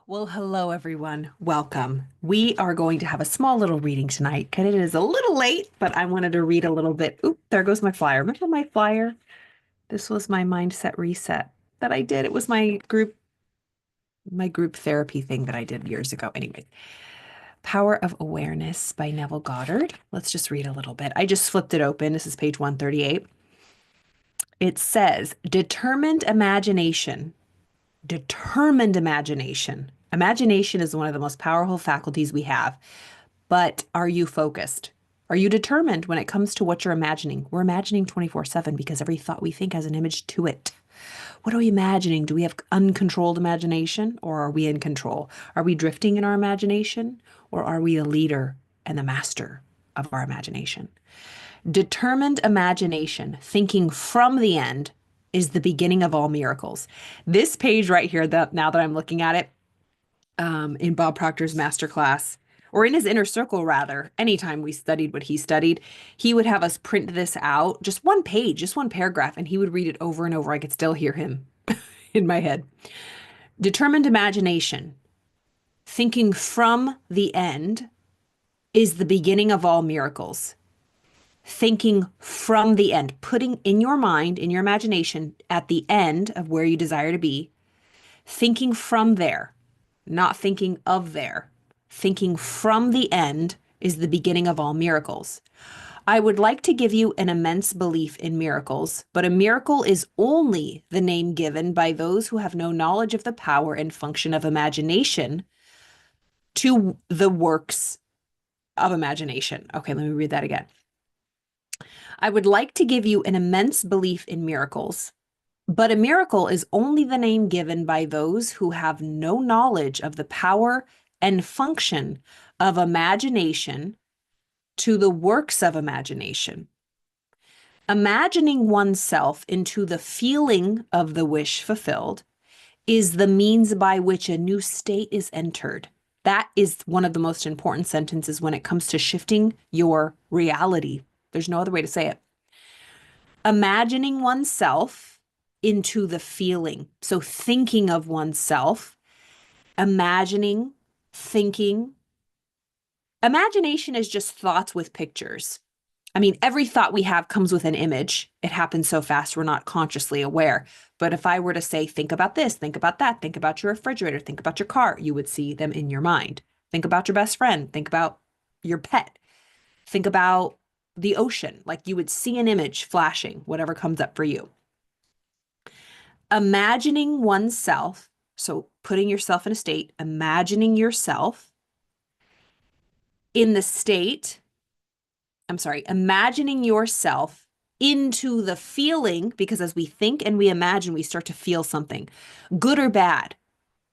Well, hello everyone. Welcome. We are going to have a small little reading tonight, and it is a little late, but I wanted to read a little bit. Oop, there goes my flyer. Remember my flyer? This was my mindset reset that I did. It was my group therapy thing that I did years ago. Anyway, Power of Awareness by Neville Goddard. Let's just read a little bit. I just flipped it open. This is page 138. It says, determined imagination. Determined imagination. Imagination is one of the most powerful faculties we have. But are you focused? Are you determined when it comes to what you're imagining? We're imagining 24/7 because every thought we think has an image to it. What are we imagining? Do we have uncontrolled imagination or are we in control? Are we drifting in our imagination or are we the leader and the master of our imagination? Determined imagination, thinking from the end, is the beginning of all miracles. This page right here, now that I'm looking at it, in Bob Proctor's masterclass, or in his inner circle, rather, anytime we studied what he studied, he would have us print this out, just one page, just one paragraph, and he would read it over and over. I could still hear him in my head. Determined imagination, thinking from the end, is the beginning of all miracles. Thinking from the end, putting in your mind, in your imagination, at the end of where you desire to be, thinking from there, not thinking of there. Thinking from the end is the beginning of all miracles. I would like to give you an immense belief in miracles, but a miracle is only the name given by those who have no knowledge of the power and function of imagination to the works of imagination. Okay, let me read that again. I would like to give you an immense belief in miracles, but a miracle is only the name given by those who have no knowledge of the power and function of imagination to the works of imagination. Imagining oneself into the feeling of the wish fulfilled is the means by which a new state is entered. That is one of the most important sentences when it comes to shifting your reality. There's no other way to say it. Imagining oneself into the feeling. So thinking of oneself, imagining, thinking. Imagination is just thoughts with pictures. I mean, every thought we have comes with an image. It happens so fast, we're not consciously aware. But if I were to say, think about this, think about that, think about your refrigerator, think about your car, you would see them in your mind. Think about your best friend, think about your pet, think about the ocean. Like you would see an image flashing, whatever comes up for you. Imagining oneself, so putting yourself in a state, imagining yourself in the state, imagining yourself into the feeling, because as we think and we imagine, we start to feel something, good or bad.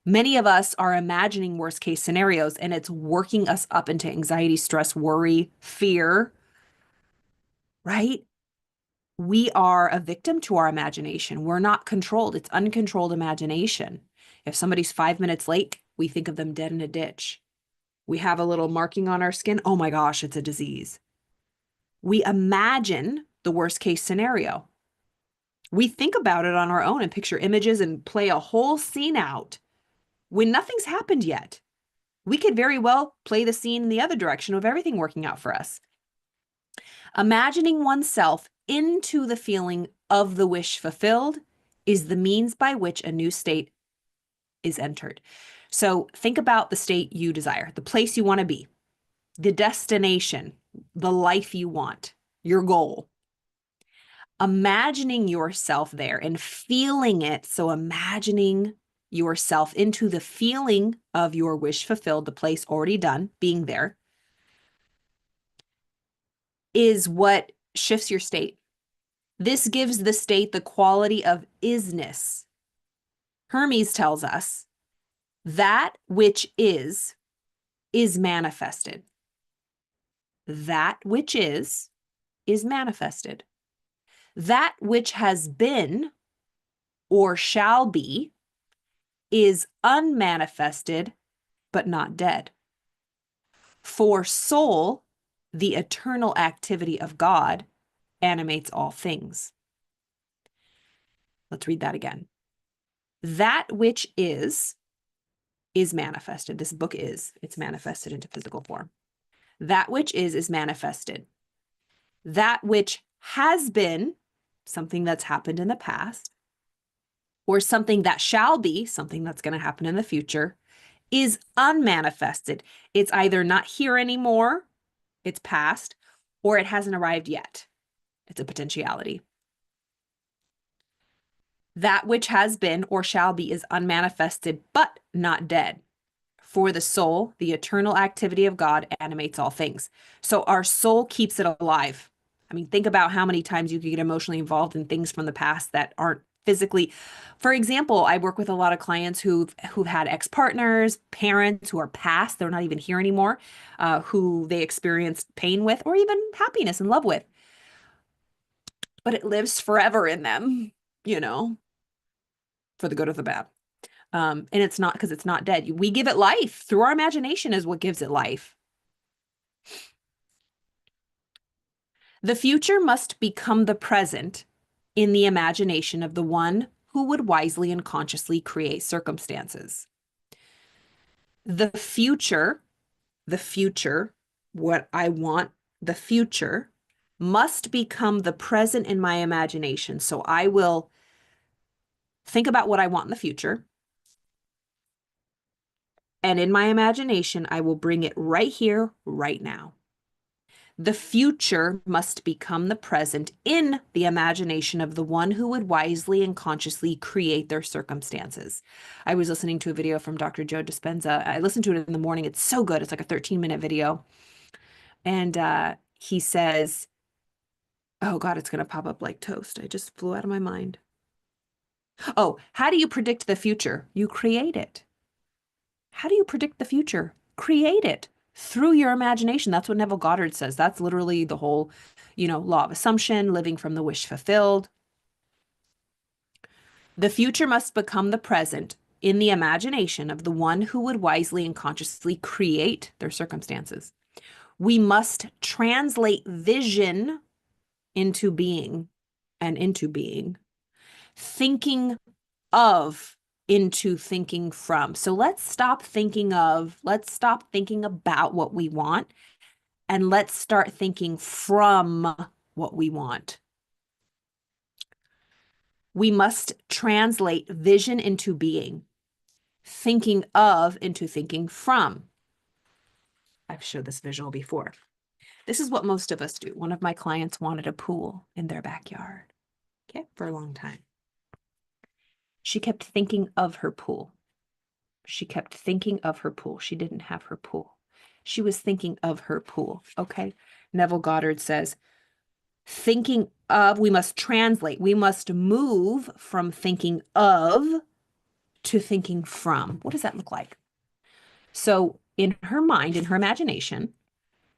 Many of us are imagining worst case scenarios and it's working us up into anxiety, stress, worry, fear, right? We are a victim to our imagination. We're not controlled. It's uncontrolled imagination. If somebody's 5 minutes late, we think of them dead in a ditch. We have a little marking on our skin. Oh my gosh, it's a disease. We imagine the worst case scenario. We think about it on our own and picture images and play a whole scene out when nothing's happened yet. We could very well play the scene in the other direction of everything working out for us. Imagining oneself into the feeling of the wish fulfilled is the means by which a new state is entered. So think about the state you desire, the place you want to be, the destination, the life you want, your goal. Imagining yourself there and feeling it. So imagining yourself into the feeling of your wish fulfilled, the place already done, being there, is what shifts your state. This gives the state the quality of isness. Hermes tells us that which is manifested. That which is manifested. That which has been or shall be is unmanifested, but not dead. For soul, the eternal activity of God, animates all things. Let's read that again. That which is is manifested. This book it's manifested into physical form. That which is manifested. That which has been, something that's happened in the past, or something that shall be, something that's going to happen in the future, is unmanifested. It's either not here anymore, it's past, or it hasn't arrived yet. It's a potentiality. That which has been or shall be is unmanifested, but not dead. For the soul, the eternal activity of God animates all things. So our soul keeps it alive. I mean, think about how many times you could get emotionally involved in things from the past that aren't physically. For example, I work with a lot of clients who've had ex-partners, parents who are past, they're not even here anymore, who they experienced pain with, or even happiness and love with. But it lives forever in them, for the good or the bad. And it's not because it's not dead. We give it life through our imagination is what gives it life. The future must become the present in the imagination of the one who would wisely and consciously create circumstances. The future, what I want, the future must become the present in my imagination. So I will think about what I want in the future. And in my imagination, I will bring it right here, right now. The future must become the present in the imagination of the one who would wisely and consciously create their circumstances. I was listening to a video from Dr. Joe Dispenza. I listened to it in the morning. It's so good. It's like a 13-minute video. And he says, oh God, it's going to pop up like toast. I just flew out of my mind. Oh, how do you predict the future? You create it. How do you predict the future? Create it through your imagination. That's what Neville Goddard says. That's literally the whole, law of assumption, living from the wish fulfilled. The future must become the present in the imagination of the one who would wisely and consciously create their circumstances. We must translate vision into being and into being, thinking of into thinking from. So let's stop thinking about what we want, and let's start thinking from what we want. We must translate vision into being, thinking of into thinking from. I've showed this visual before. This is what most of us do. One of my clients wanted a pool in their backyard, for a long time. She kept thinking of her pool. She kept thinking of her pool. She didn't have her pool. She was thinking of her pool, okay? Neville Goddard says, thinking of, we must translate. We must move from thinking of to thinking from. What does that look like? So in her mind, in her imagination,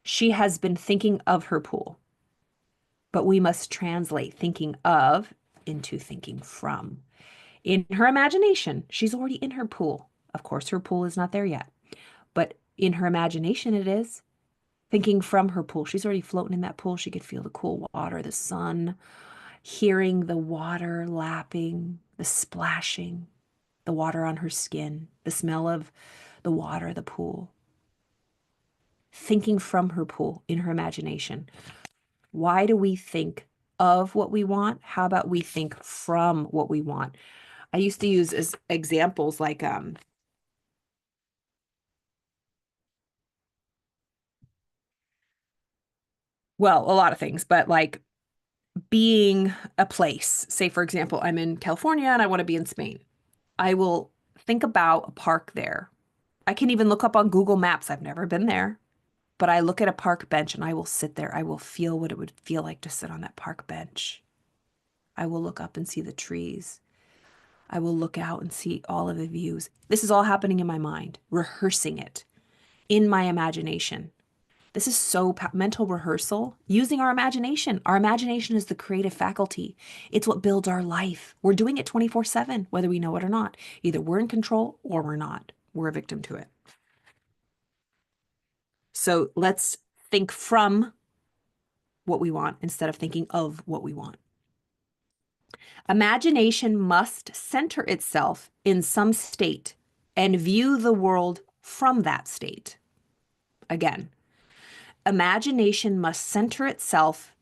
she has been thinking of her pool, but we must translate thinking of into thinking from. In her imagination, she's already in her pool. Of course, her pool is not there yet, but in her imagination, it is. Thinking from her pool, she's already floating in that pool. She could feel the cool water, the sun, hearing the water lapping, the splashing, the water on her skin, the smell of the water, the pool. Thinking from her pool in her imagination. Why do we think of what we want? How about we think from what we want? I used to use as examples like, well, a lot of things, but like being a place. Say, for example, I'm in California and I want to be in Spain. I will think about a park there. I can even look up on Google Maps. I've never been there, but I look at a park bench and I will sit there. I will feel what it would feel like to sit on that park bench. I will look up and see the trees. I will look out and see all of the views. This is all happening in my mind, rehearsing it in my imagination. This is so mental rehearsal, using our imagination. Our imagination is the creative faculty. It's what builds our life. We're doing it 24/7, whether we know it or not. Either we're in control or we're not. We're a victim to it. So let's think from what we want instead of thinking of what we want. Imagination must center itself in some state and view the world from that state. Again, imagination must center itself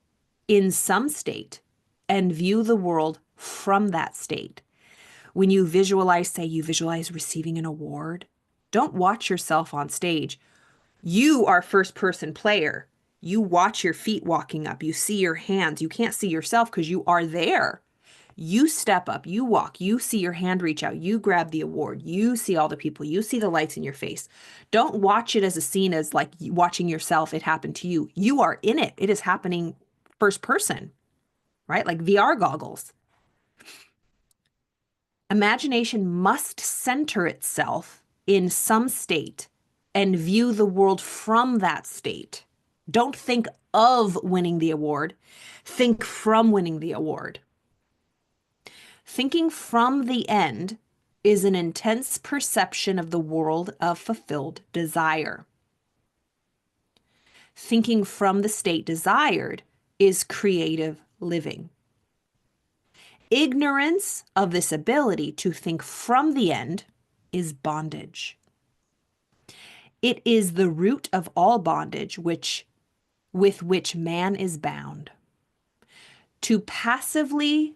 in some state and view the world from that state. When you visualize, say you visualize receiving an award, don't watch yourself on stage. You are first person player. You watch your feet walking up. You see your hands. You can't see yourself because you are there. You step up, you walk, you see your hand reach out, you grab the award, you see all the people, you see the lights in your face. Don't watch it as a scene as like watching yourself, it happened to you. You are in it. It is happening first person, right? Like VR goggles. Imagination must center itself in some state and view the world from that state. Don't think of winning the award. Think from winning the award. Thinking from the end is an intense perception of the world of fulfilled desire. Thinking from the state desired is creative living. Ignorance of this ability to think from the end is bondage. It is the root of all bondage with which man is bound. To passively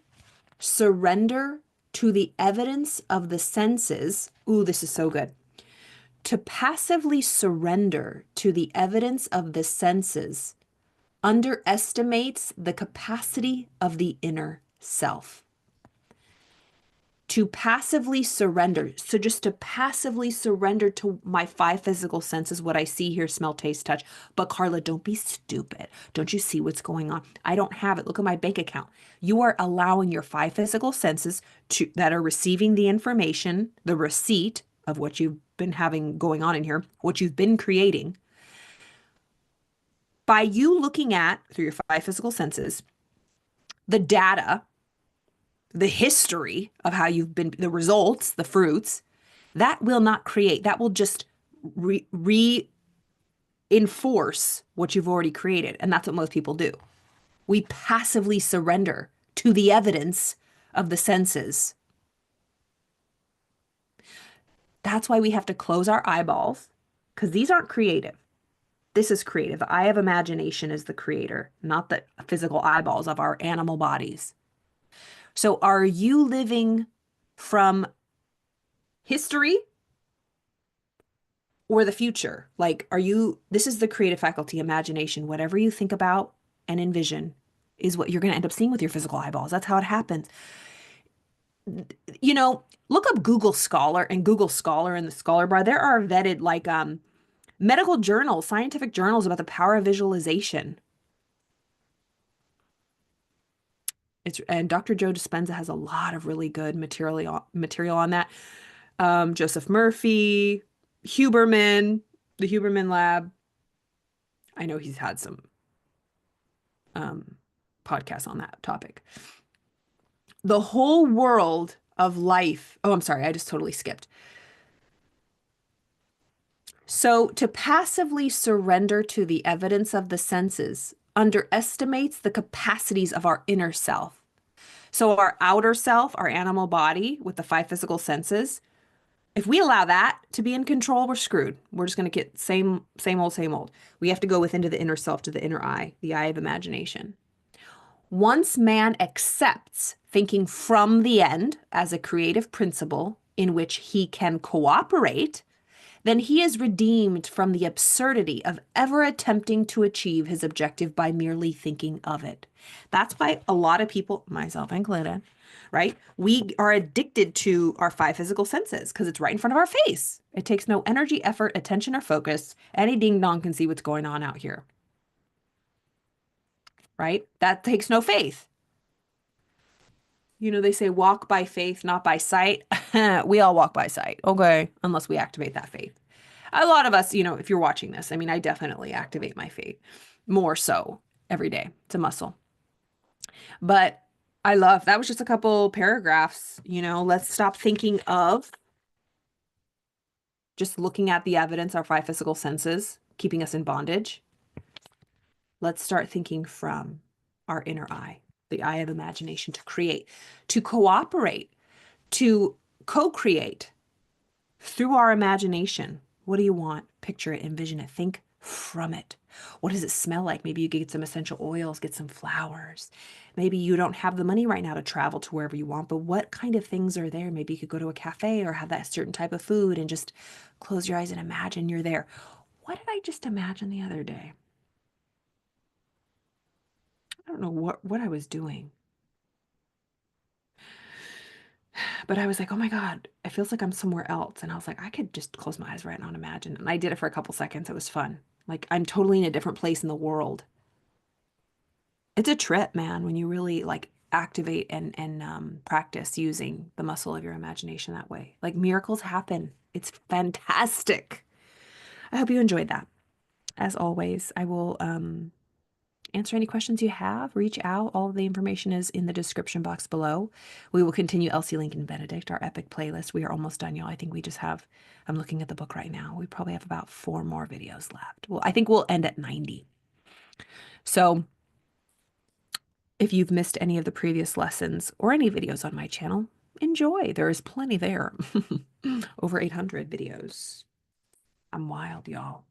surrender to the evidence of the senses. Ooh, this is so good. To passively surrender to the evidence of the senses underestimates the capacity of the inner self. To passively surrender. So just to passively surrender to my five physical senses, what I see, hear, smell, taste, touch. But Carla, don't be stupid. Don't you see what's going on? I don't have it. Look at my bank account. You are allowing your five physical senses that are receiving the information, the receipt of what you've been having going on in here, what you've been creating. By you looking at, through your five physical senses, the data, the history of how you've been, the results, the fruits, that will not create, that will just reinforce what you've already created. And that's what most people do. We passively surrender to the evidence of the senses. That's why we have to close our eyeballs, because these aren't creative. This is creative. The eye of imagination is the creator, not the physical eyeballs of our animal bodies. So are you living from history or the future? Like, this is the creative faculty, imagination. Whatever you think about and envision is what you're going to end up seeing with your physical eyeballs. That's how it happens. You know, look up Google Scholar and Google Scholar in the Scholar bar. There are vetted like medical journals, scientific journals about the power of visualization. And Dr. Joe Dispenza has a lot of really good material on that. Joseph Murphy, Huberman, the Huberman Lab. I know he's had some podcasts on that topic. The whole world of life. Oh, I'm sorry. I just totally skipped. So to passively surrender to the evidence of the senses underestimates the capacities of our inner self. So our outer self, our animal body with the five physical senses, if we allow that to be in control, we're screwed. We're just going to get same old. We have to go within to the inner self, to the inner eye, the eye of imagination. Once man accepts thinking from the end as a creative principle in which he can cooperate, then he is redeemed from the absurdity of ever attempting to achieve his objective by merely thinking of it. That's why a lot of people, myself included, right? We are addicted to our five physical senses because it's right in front of our face. It takes no energy, effort, attention, or focus. Any ding dong can see what's going on out here, right? That takes no faith. You know, they say walk by faith, not by sight. We all walk by sight, okay, unless we activate that faith. A lot of us, you know, if you're watching this, I mean, I definitely activate my faith more so every day. It's a muscle. But I love, that was just a couple paragraphs, you know, let's stop thinking of just looking at the evidence, our five physical senses, keeping us in bondage. Let's start thinking from our inner eye, the eye of imagination, to create, to cooperate, to co-create. through our imagination. What do you want? Picture it, envision it, think from it. What does it smell like? Maybe you get some essential oils, get some flowers. Maybe you don't have the money right now to travel to wherever you want, but what kind of things are there? Maybe you could go to a cafe or have that certain type of food and just close your eyes and imagine you're there. What did I just imagine the other day? I don't know what I was doing, but I was like, oh my God, it feels like I'm somewhere else. And I was like, I could just close my eyes right now and imagine. And I did it for a couple seconds. It was fun. Like I'm totally in a different place in the world. It's a trip, man, when you really like activate and practice using the muscle of your imagination that way. Like miracles happen. It's fantastic. I hope you enjoyed that. As always, I will answer any questions you have. Reach out. All of the information is in the description box below. We will continue Elsie Lincoln Benedict, our epic playlist. We are almost done, y'all. I think we just have, I'm looking at the book right now. We probably have about 4 more videos left. Well, I think we'll end at 90. So if you've missed any of the previous lessons or any videos on my channel, enjoy. There is plenty there. Over 800 videos. I'm wild, y'all.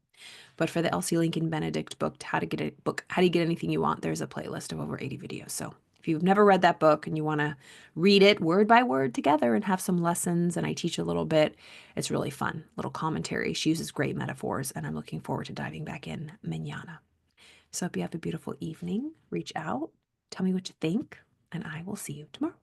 But for the Elsie Lincoln Benedict book, How do you get anything you want, there's a playlist of over 80 videos. So if you've never read that book and you want to read it word by word together and have some lessons, and I teach a little bit, it's really fun. Little commentary. She uses great metaphors, and I'm looking forward to diving back in mañana. So hope you have a beautiful evening. Reach out, tell me what you think, and I will see you tomorrow.